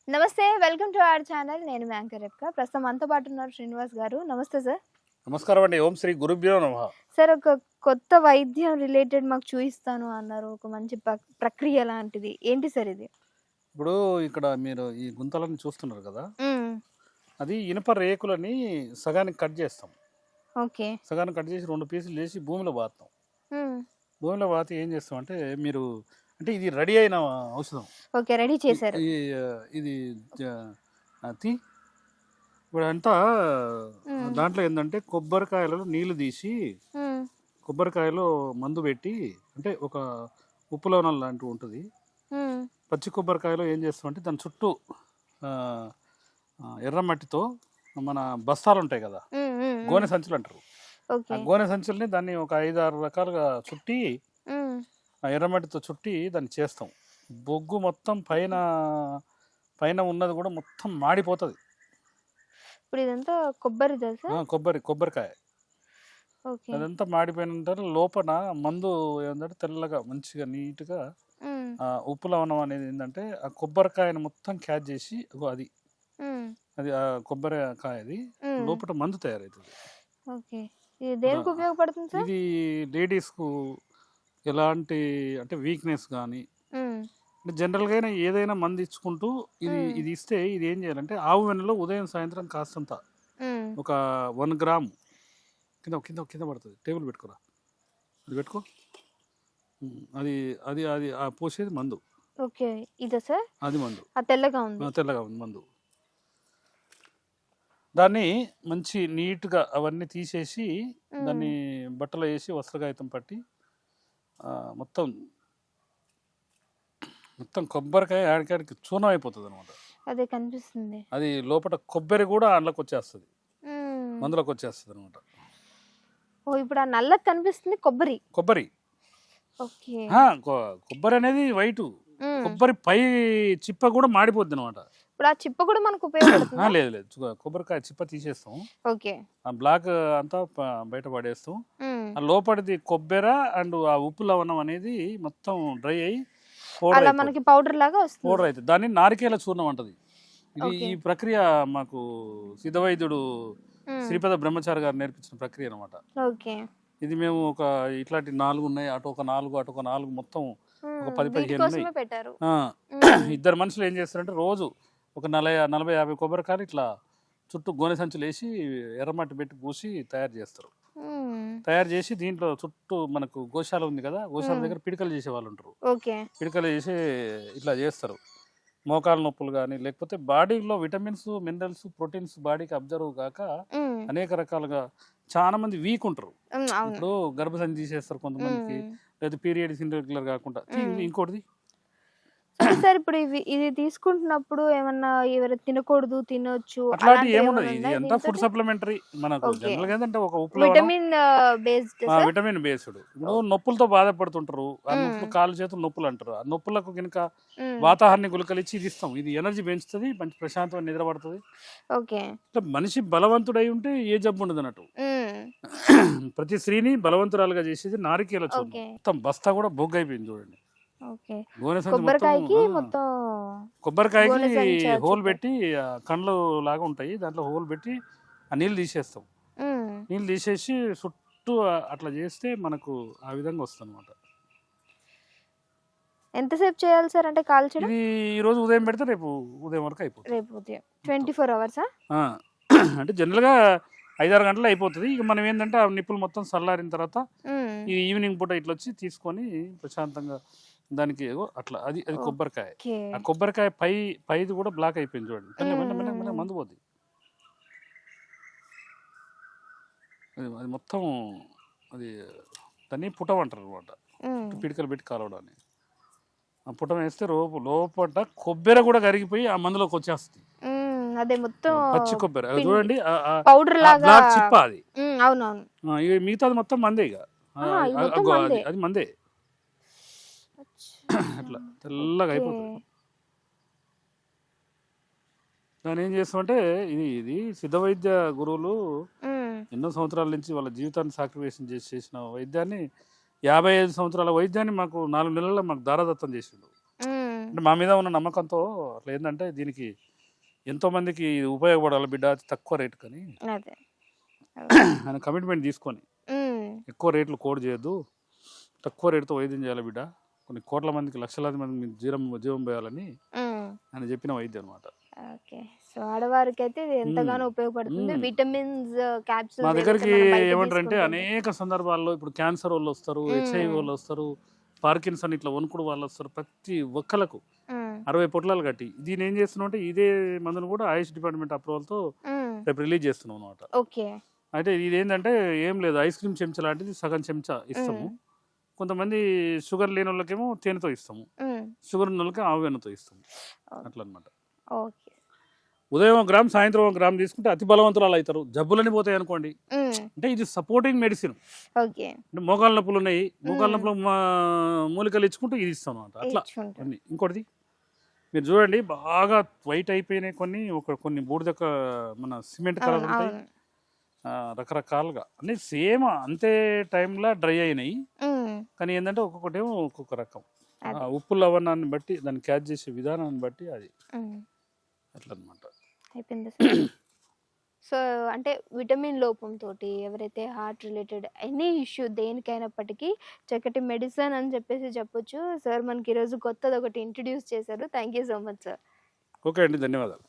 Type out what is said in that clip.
నమస్తే. Welcome to our channel. నేను మీ anchor రేఖ. ప్రస్తుతం మనతో పాటు ఉన్నారు శ్రీనివాస్ గారు. నమస్తే సార్. నమస్కారం అండి. ఓం శ్రీ గురుభ్యో నమః. సార్, ఒక కొత్త వైద్యం రిలేటెడ్ మాకు చూపిస్తాను అన్నారు. ఒక మంచి ప్రక్రియ లాంటిది. ఏంటి సార్ ఇది? ఇప్పుడు ఇక్కడ మీరు ఈ గుంతలను చూస్తున్నారు కదా, మ్మ్. అది ఇనుప రేకులని సగానికి కట్ చేస్తాం. ఓకే. సగానికి కట్ చేసి 2 పీసులు చేసి భూమిలో పాతాం. మ్మ్. భూమిలో పాతి ఏం చేస్తాం అంటే, మీరు అంటే ఇది రెడీ అయిన ఔషధం. ఓకే, రెడీ చేశారు. ఇది తీ ఇప్పుడు అంతా మ్మ్. దాంట్లో ఏంటంటే కొబ్బరికాయలలో నీళ్లు తీసి మ్మ్. కొబ్బరికాయలో మందు పెట్టి, అంటే ఒక ఉప్పు లవణం లాంటివి ఉంటుంది. మ్మ్. పచ్చి కొబ్బరికాయలో ఏం చేస్తామంటే దాని చుట్టూ ఆ, ఎర్రమట్టితో మన బస్తాలు ఉంటాయి కదా, మ్మ్. మ్మ్. గోనె సంచులు అంటారు. ఆ ఓకే. గోనె సంచుల్ని దాన్ని ఒక 5-6 రకాలుగా చుట్టి, మ్మ్. ఆ ఎర్రమట్టితో చుట్టి దాన్ని చేస్తాం. బొగ్గు మొత్తం పైన పైన ఉన్నది కూడా మొత్తం మాడిపోతుంది. ఇప్పుడు ఇదంతా కొబ్బరిదా సార్? కొబ్బరికాయ ఓకే. అదంతా మాడిపోయిన తర్వాత లోపల మందు ఏంటంటే తెల్లగా మంచిగా నీట్గా మ్మ్. ఉప్పు లవణం అనేది ఏంటంటే ఆ కొబ్బరికాయను మొత్తం క్యాచ్ చేసి అది మ్మ్. అది ఆ కొబ్బరికాయ అది మ్మ్. లోపల మందు తయారవుతుంది. ఓకే. ఇది దేనికి ఉపయోగపడుతుంది సార్? ఇది లేడీస్కు ఎలాంటి అంటే వీక్నెస్ కానీ, మ్మ్. అంటే జనరల్గా ఏదైనా మందు ఇచ్చుకుంటూ ఇది ఇస్తే ఇది ఏం చేయాలంటే ఆవు వెన్నలో ఉదయం సాయంత్రం కాస్తంత మ్మ్. ఒక 1 గ్రామ్ కింద కింద కింద పడుతుంది. టేబుల్ పెట్టుకోరా, అది పెట్టుకో. అది అది అది ఆ పోసేది మందు. ఓకే. ఇదా సార్? అది మందు. ఆ తెల్లగా ఉంది. తెల్లగా ఉంది మందు. దాన్ని మంచి నీట్గా అవన్నీ తీసేసి దాన్ని బట్టలో వేసి వస్త్రకాగితం పట్టి మొత్తం మొత్తం కొబ్బరికాయ ఆడికాడికి చూనం అయిపోతుంది అనమాట. అదే కనిపిస్తుంది. అది లోపల కొబ్బరి కూడా అందులోకి వచ్చేస్తుంది, మ్మ్. మందులోకి వచ్చేస్తుంది అనమాట. ఓ, ఇప్పుడు ఆ నల్లకి కనిపిస్తుంది కొబ్బరి. కొబ్బరి ఓకే. కొబ్బరి అనేది వైటు, మ్మ్. కొబ్బరి పై చిప్ప కూడా మాడిపోద్ది అనమాట. ఇప్పుడు ఆ చిప్ప కూడా మనకు ఉపయోగపడుతుంది. లేదు లేదు, కొబ్బరికాయ చిప్ప తీసేస్తాం, ఓకే. ఆ బ్లాక్ అంతా బయట పడేస్తాం. మ్మ్. ఆ లోపలిది కొబ్బరి అండ్ ఆ ఉప్పు లవణం అనేది మొత్తం డ్రై అయ్యి అలా మనకి పౌడర్ లాగా వస్తుంది. పౌడర్ అవుతుంది. దాన్ని నారికేల చూర్ణం అంటది. ఇది ఓకే. ఈ ప్రక్రియ మాకు సిద్ధవైద్యుడు మ్మ్. శ్రీపద బ్రహ్మచారి గారు నేర్పించిన ప్రక్రియ అనమాట. ఓకే. ఇది మేము ఒక ఇట్లాంటి 4 ఉన్నాయి, అటు ఒక 4 అటు ఒక 4 మొత్తం మ్మ్. ఒక 10-15 వీటి ఉన్నాయి. కోసమే పెట్టారు. ఆ, ఇద్దరు మనుషులు ఏం చేస్తారంటే రోజు ఒక 40-50 కొబ్బరికాయలు ఇట్లా చుట్టూ గోనె సంచులు వేసి ఎర్రమట్టి పెట్టి పూసి తయారు చేస్తారు. మ్మ్. తయారు చేసి దీంట్లో చుట్టూ మనకు గోశాల ఉంది కదా, గోశాల దగ్గర పిడికలు చేసే వాళ్ళు ఉంటారు. ఓకే. పిడికలు చేసి ఇట్లా చేస్తారు. మోకాలు నొప్పులు కానీ, లేకపోతే బాడీలో విటమిన్స్ మినరల్స్ ప్రోటీన్స్ బాడీకి అబ్జర్వ్ కాక మ్మ్. అనేక రకాలుగా చాలా మంది వీక్ ఉంటారు. అవును. ఇప్పుడు గర్భసంచి తీసేస్తారు కొంతమందికి, లేదా పీరియడ్స్ ఇర్రెగ్యులర్ కాకుండా. ఇంకోటిది సార్, ఇప్పుడు ఇది తీసుకుంటున్నప్పుడు ఏమన్నా ఎవరు తినకూడదు, తినొచ్చు అట్లాంటి ఏముండదు. ఇది అంతా ఫుడ్ సప్లిమెంటరీ. మనకు ఓకే. జనరల్ గా ఏంటంటే ఒక ఉప్పు లవణం, vitamin based sir? Vitamin based. ఇప్పుడు నొప్పులతో బాధపడుతుంటారు, ఆ నొప్పులు కాళ్ళు చేతులు నొప్పులు అంటారు. ఆ నొప్పులకు కనుక వాతాహాన్ని గుళికలు ఇచ్చి ఇది ఇస్తాం. ఇది ఎనర్జీ పెంచుతుంది, మంచి ప్రశాంతంగా నిద్ర పడుతుంది. ఓకే. మనిషి బలవంతుడై ఉంటే ఏ జబ్బు ఉండదు అన్నట్టు. ప్రతి స్త్రీని బలవంతురాలుగా చేసేది నారికేల చూర్ణం. ఓకే. మొత్తం బస్తా కూడా బొగ్గు అయిపోయింది చూడండి. ఓకే. గోనె సంచి కొబ్బరికాయకి మొత్తం కొబ్బరికాయకి గోనె సంచి హోల్ పెట్టి కండ్లు లాగా ఉంటాయి, దాంట్లో హోల్ పెట్టి ఆ నీళ్ళు తీసేస్తాం. మ్మ్. నీళ్ళు తీసేసి చుట్టూ అట్లా చేస్తే మనకు ఆ విధంగా వస్తుంది అనమాట. ఎంతసేపు చేయాలి సార్ అంటే కాల్చడం? ఇది ఈరోజు ఉదయం పెడితే రేపు ఉదయం వరకు అయిపోతుంది. రేపు ఉదయం 24 అవర్సా? అంటే జనరల్గా 5-6 గంటలు అయిపోతుంది. ఇక మనం ఏంటంటే ఆ నిప్పులు మొత్తం చల్లారిన తర్వాత ఈ ఈవినింగ్ పూట ఇట్లా వచ్చి తీసుకొని ప్రశాంతంగా దానికి అట్లా అది అది కొబ్బరికాయ. ఓకే. ఆ కొబ్బరికాయ పైది కూడా బ్లాక్ అయిపోయింది చూడండి. మెల్ల మందు పోద్ది. అది మొత్తం అది దాన్ని పుటం అంటారు అనమాట. పిడికలు పెట్టి కాలవడాన్ని ఆ పుటం వేస్తే లోపల కొబ్బరి కూడా కరిగిపోయి ఆ మందులోకి వచ్చేస్తుంది. అదే మొత్తం పచ్చి కొబ్బరి అది చూడండి, పౌడర్ లాగా బ్లాక్ చిప్ప అది. అవునవును. ఇక మిగతాది మొత్తం మందే. ఇక అది మందే. అట్లా తెల్లగా అయిపోతుంది. దాన్ని ఏం చేస్తామంటే ఇది సిద్ధ వైద్య గురువులు ఎన్నో సంవత్సరాల నుంచి వాళ్ళ జీవితాన్ని సాక్రిఫికేషన్ చేసిన వైద్యాన్ని 55 సంవత్సరాల వైద్యాన్ని మాకు 4 నెలల్లో మాకు దారాదత్తం చేసిండు. అంటే మా మీద ఉన్న నమ్మకంతో అట్లా ఏంటంటే దీనికి ఎంతోమందికి ఇది ఉపయోగపడాలి బిడ్డ అతి తక్కువ రేటు కానీ అదే. ఆయన కమిట్మెంట్ తీసుకొని హ్మ్. ఎక్కువ రేట్లు కోడ్ చేయొద్దు, తక్కువ రేటుతో వైద్యం చేయాలి బిడ్డ, కొన్ని కోట్ల మందికి లక్షలాది మందికి జీవం పోయాలని హ్మ్. ఆయన చెప్పిన వైద్యం అనమాట. ఓకే. సో ఆడవారికైతే ఇది ఎంతగానో ఉపయోగపడుతుంది. విటమిన్స్ మా క్యాప్సూల్స్ దగ్గరికి ఏవైతే మనం బయట ఏమంటారంటే తీసుకుంటుంటే అనేక సందర్భాల్లో ఇప్పుడు క్యాన్సర్ వాళ్ళు వస్తారు, హెచ్ఐవి వాళ్ళు వస్తారు, పార్కిన్సన్ ఇట్లా వణుకుడు వాళ్ళు వస్తారు, ప్రతి ఒక్కలకు 60 పొట్లాలు కట్టి దీని ఏం చేస్తున్నాం అంటే ఇదే మందును కూడా ఆయుష్ డిపార్ట్మెంట్ అప్రూవల్తో రేపు రిలీజ్ చేస్తున్నాం అనమాట. ఓకే. అయితే ఇది ఏంటంటే ఏం లేదు, ఐస్ క్రీమ్ చెంచా లాంటిది సగం చెంచా ఇస్తాము. కొంతమంది షుగర్ లేని వాళ్ళకేమో తేనెతో ఇస్తాము, షుగర్ ఉన్న వాళ్ళకి ఆవు వెన్నతో ఇస్తాము, అట్లా అనమాట. ఓకే. ఉదయం 1 గ్రామ్ సాయంత్రం 1 గ్రామ్ తీసుకుంటే అతి బలవంతులు అవుతారు, జబ్బులని పోతాయి అనుకోండి. అంటే ఇది సపోర్టింగ్ మెడిసిన్. ఓకే. అంటే మోకాళ్ళ నొప్పులు ఉన్నాయి, మోకాళ్ళ నొప్పులు మూలికలు ఇచ్చుకుంటూ ఇది ఇస్తాం అనమాట. అట్లా అన్ని. ఇంకోటిది మీరు చూడండి, బాగా వైట్ అయిపోయినాయి కొన్ని బూడిద మన సిమెంట్ కలర్ ఉంటాయి, రకరకాలుగా అన్ని సేమ్ అంతే టైంలో డ్రై అయినాయి. కానీ ఏంటంటే ఒక్కొక్కటేమో ఒక్కొక్క రకం ఉప్పు లవణాన్ని బట్టి దాన్ని క్యాచ్ చేసే విధానాన్ని బట్టి అది అట్లా అనమాట. అయిపోయింది. సో అంటే విటమిన్ లోపంతో ఎవరైతే హార్ట్ రిలేటెడ్ ఎనీ ఇష్యూ దేనికైనప్పటికీ చక్కటి మెడిసిన్ అని చెప్పొచ్చు. సార్ మనకి ఈరోజు కొత్తది ఒకటి ఇంట్రడ్యూస్ చేశారు. Thank you so much sir. Okay అండి, ధన్యవాదాలు.